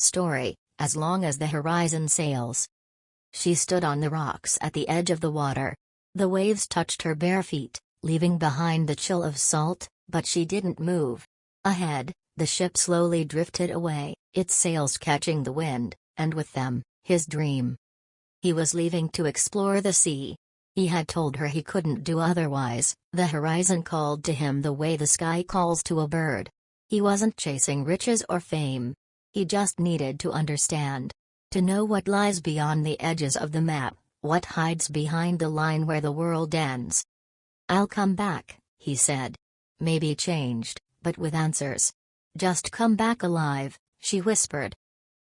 story, as long as the horizon sails. She stood on the rocks at the edge of the water. The waves touched her bare feet, leaving behind the chill of salt, but she didn't move. Ahead, the ship slowly drifted away, its sails catching the wind, and with them, his dream. He was leaving to explore the sea. He had told her he couldn't do otherwise. The horizon called to him the way the sky calls to a bird. He wasn't chasing riches or fame. He just needed to understand. To know what lies beyond the edges of the map, what hides behind the line where the world ends. "I'll come back," he said. Maybe changed, but with answers. "Just come back alive," she whispered.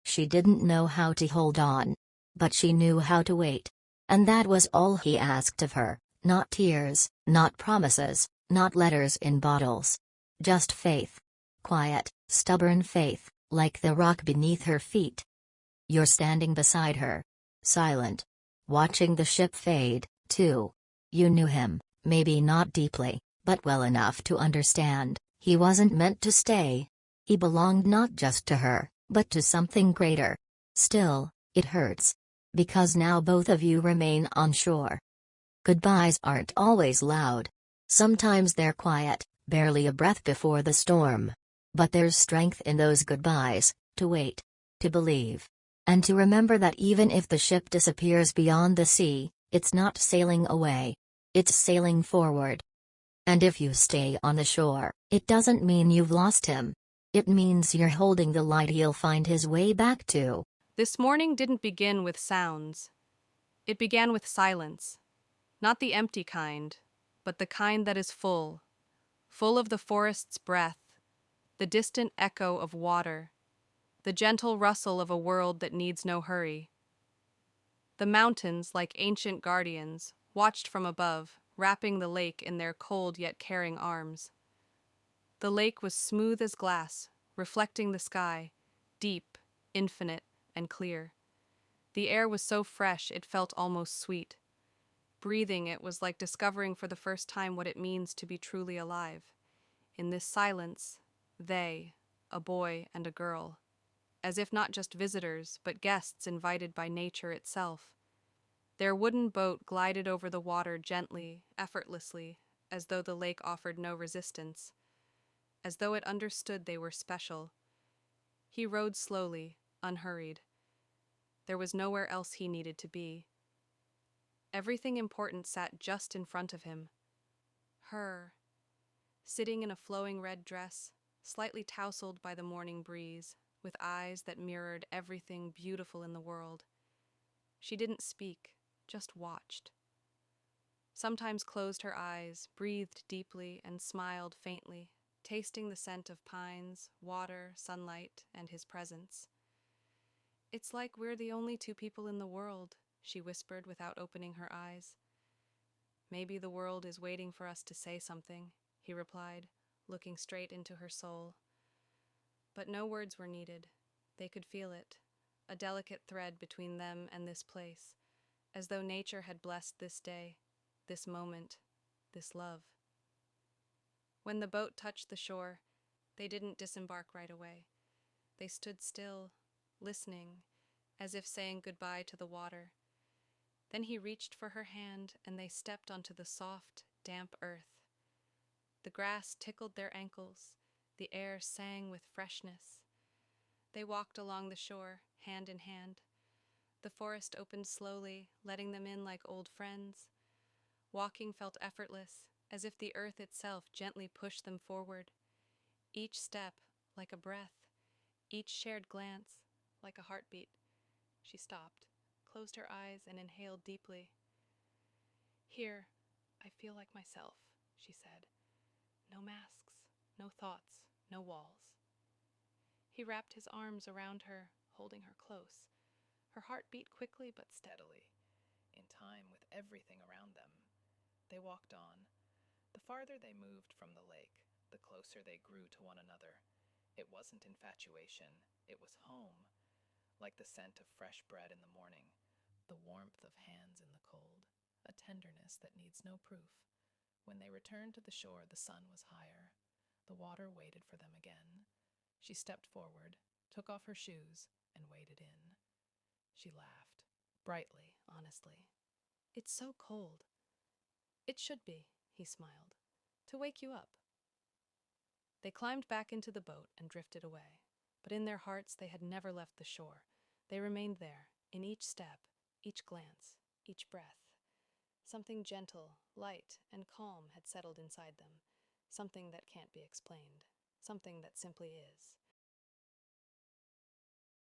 She didn't know how to hold on. But she knew how to wait. And that was all he asked of her, not tears, not promises, not letters in bottles. Just faith. Quiet, stubborn faith, like the rock beneath her feet. You're standing beside her. Silent. Watching the ship fade, too. You knew him, maybe not deeply, but well enough to understand, he wasn't meant to stay. He belonged not just to her, but to something greater. Still, it hurts. Because now both of you remain on shore. Goodbyes aren't always loud. Sometimes they're quiet, barely a breath before the storm. But there's strength in those goodbyes, to wait. To believe. And to remember that even if the ship disappears beyond the sea, it's not sailing away. It's sailing forward. And if you stay on the shore, it doesn't mean you've lost him. It means you're holding the light he'll find his way back to. This morning didn't begin with sounds. It began with silence. Not the empty kind, but the kind that is full. Full of the forest's breath, the distant echo of water, the gentle rustle of a world that needs no hurry. The mountains, like ancient guardians, watched from above, wrapping the lake in their cold yet caring arms. The lake was smooth as glass, reflecting the sky, deep, infinite, and clear. The air was so fresh it felt almost sweet. Breathing it was like discovering for the first time what it means to be truly alive. In this silence, they, a boy and a girl, as if not just visitors, but guests invited by nature itself. Their wooden boat glided over the water gently, effortlessly, as though the lake offered no resistance, as though it understood they were special. He rowed slowly, unhurried. There was nowhere else he needed to be. Everything important sat just in front of him. Her, sitting in a flowing red dress, slightly tousled by the morning breeze, with eyes that mirrored everything beautiful in the world. She didn't speak, just watched. Sometimes closed her eyes, breathed deeply, and smiled faintly, tasting the scent of pines, water, sunlight, and his presence. "It's like we're the only two people in the world," she whispered without opening her eyes. "Maybe the world is waiting for us to say something," he replied, looking straight into her soul. But no words were needed. They could feel it, a delicate thread between them and this place, as though nature had blessed this day, this moment, this love. When the boat touched the shore, they didn't disembark right away. They stood still, listening, as if saying goodbye to the water. Then he reached for her hand, and they stepped onto the soft, damp earth. The grass tickled their ankles, the air sang with freshness. They walked along the shore, hand in hand. The forest opened slowly, letting them in like old friends. Walking felt effortless, as if the earth itself gently pushed them forward. Each step, like a breath, each shared glance, like a heartbeat. She stopped, closed her eyes, and inhaled deeply. "Here, I feel like myself," she said. "No masks, no thoughts, no walls." He wrapped his arms around her, holding her close. Her heart beat quickly but steadily, in time with everything around them. They walked on. The farther they moved from the lake, the closer they grew to one another. It wasn't infatuation, it was home. Like the scent of fresh bread in the morning, the warmth of hands in the cold, a tenderness that needs no proof. When they returned to the shore, the sun was higher. The water waited for them again. She stepped forward, took off her shoes, she laughed, brightly, honestly. It's so cold. It should be, he smiled, to wake you up. They climbed back into the boat and drifted away. But in their hearts they had never left the shore. They remained there, in each step, each glance, each breath. Something gentle, light, and calm had settled inside them, something that can't be explained, something that simply is.